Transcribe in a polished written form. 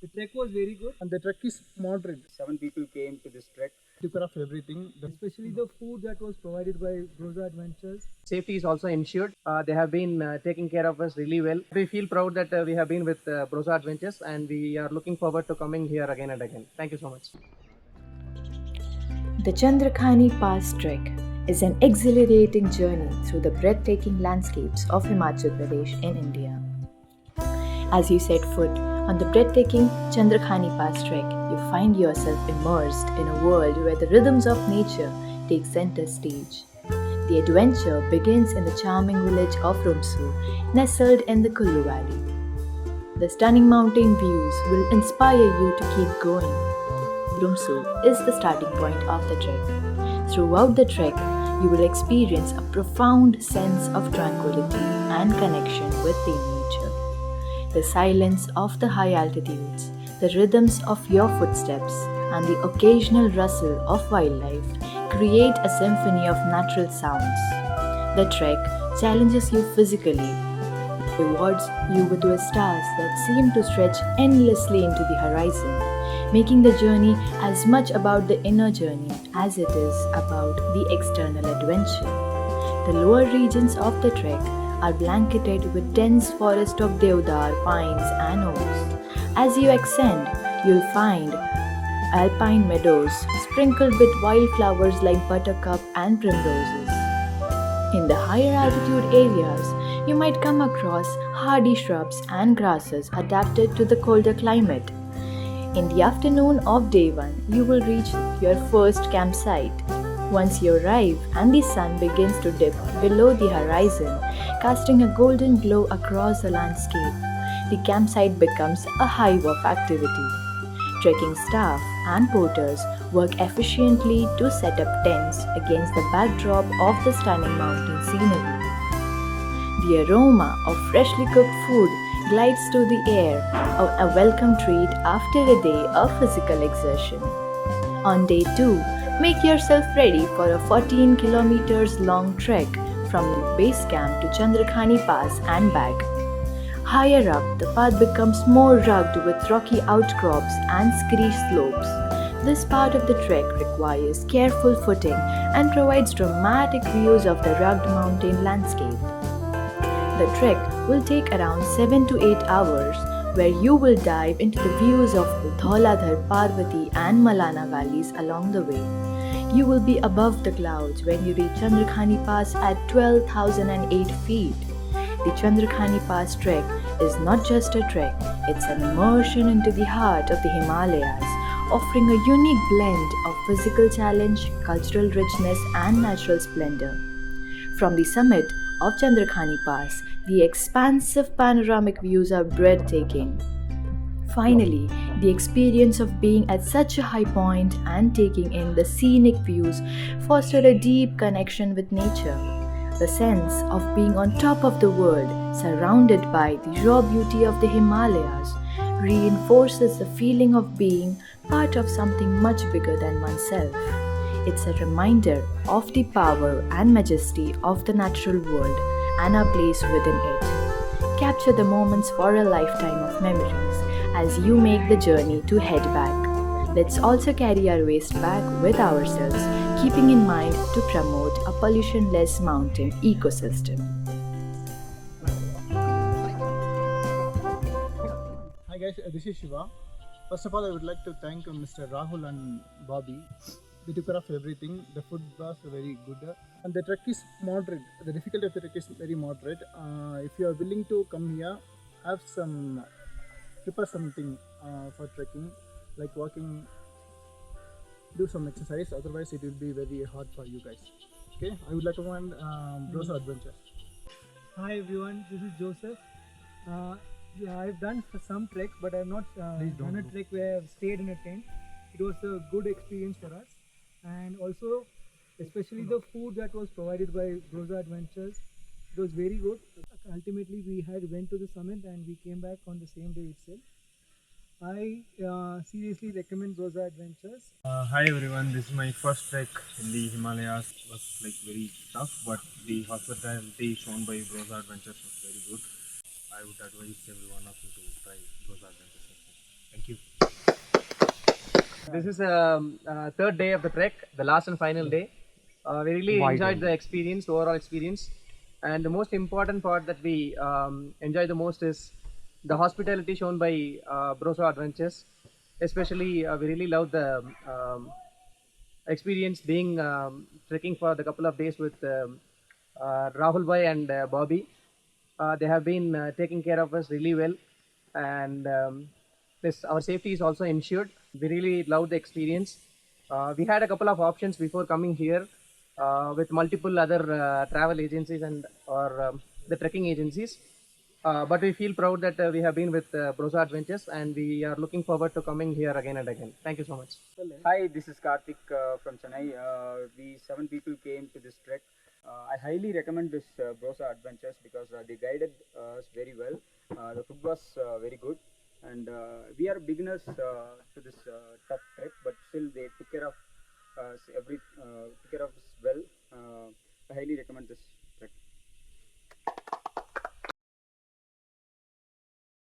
The trek was very good. And the trek is moderate. 7 people came to this trek. Took care of everything. Especially the food that was provided by Broza Adventures. Safety is also ensured. They have been taking care of us really well. We feel proud that we have been with Broza Adventures, and we are looking forward to coming here again and again. Thank you so much. The Chandrakhani Pass Trek is an exhilarating journey through the breathtaking landscapes of Himachal Pradesh in India. As you set foot on the breathtaking Chandrakhani Pass Trek, you find yourself immersed in a world where the rhythms of nature take center stage. The adventure begins in the charming village of Rumsu, nestled in the Kullu Valley. The stunning mountain views will inspire you to keep going. Rumsu is the starting point of the trek. Throughout the trek, you will experience a profound sense of tranquility and connection with the nature. The silence of the high altitudes, the rhythms of your footsteps, and the occasional rustle of wildlife create a symphony of natural sounds. The trek challenges you physically, rewards you with stars that seem to stretch endlessly into the horizon, making the journey as much about the inner journey as it is about the external adventure. The lower regions of the trek are blanketed with dense forest of deodar, pines and oaks. As you ascend, you'll find alpine meadows sprinkled with wildflowers like buttercup and primroses. In the higher altitude areas, you might come across hardy shrubs and grasses adapted to the colder climate. In the afternoon of day 1, you will reach your first campsite. Once you arrive and the sun begins to dip below the horizon, casting a golden glow across the landscape, the campsite becomes a hive of activity. Trekking staff and porters work efficiently to set up tents against the backdrop of the stunning mountain scenery. The aroma of freshly cooked food glides through the air, a welcome treat after a day of physical exertion. On day 2, make yourself ready for a 14 kilometers long trek from base camp to Chandrakhani Pass and back. Higher up, the path becomes more rugged with rocky outcrops and scree slopes. This part of the trek requires careful footing and provides dramatic views of the rugged mountain landscape. The trek will take around 7 to 8 hours, where you will dive into the views of the Dhauladhar, Parvati and Malana valleys along the way. You will be above the clouds when you reach Chandrakhani Pass at 12,008 feet. The Chandrakhani Pass trek is not just a trek, it's an immersion into the heart of the Himalayas, offering a unique blend of physical challenge, cultural richness and natural splendor. From the summit of Chandrakhani Pass, the expansive panoramic views are breathtaking. Finally, the experience of being at such a high point and taking in the scenic views foster a deep connection with nature. The sense of being on top of the world, surrounded by the raw beauty of the Himalayas, reinforces the feeling of being part of something much bigger than oneself. It's a reminder of the power and majesty of the natural world and our place within it. Capture the moments for a lifetime of memories as you make the journey to head back. Let's also carry our waste bag with ourselves, keeping in mind to promote a pollution-less mountain ecosystem. Hi guys, this is Shiva. First of all, I would like to thank Mr. Rahul and Bobby. They took care of everything. The food was very good. And the trek is moderate. The difficulty of the trek is very moderate. If you are willing to come here, prepare something for trekking, like walking, do some exercise. Otherwise, it will be very hard for you guys. Okay, I would like to recommend Broza Adventures. Hi everyone, this is Joseph. I've done some trek, but I've not done a trek where I've stayed in a tent. It was a good experience for us, and also especially the food that was provided by Broza Adventures. It was very good. Ultimately, we went to the summit and we came back on the same day itself. I seriously recommend Broza Adventures. Hi everyone, this is my first trek in the Himalayas. It was like very tough, but the hospitality shown by Broza Adventures was very good. I would advise every one of you to try Broza Adventures. Thank you. This is third day of the trek, the last and final day. We really enjoyed the experience, overall experience, and the most important part that we enjoy the most is the hospitality shown by Broso Adventures. Especially, we really love the experience being trekking for the couple of days with Rahul Bhai and Bobby. They have been taking care of us really well, and our safety is also ensured. We really loved the experience. We had a couple of options before coming here with multiple other travel agencies and or the trekking agencies. But we feel proud that we have been with Brosa Adventures, and we are looking forward to coming here again and again. Thank you so much. Hi, this is Karthik from Chennai. We 7 people came to this trek. I highly recommend this Brosa Adventures because they guided us very well. The food was very good, and we are beginners to this tough trek, but still they took care of us took care of us well. I highly recommend this.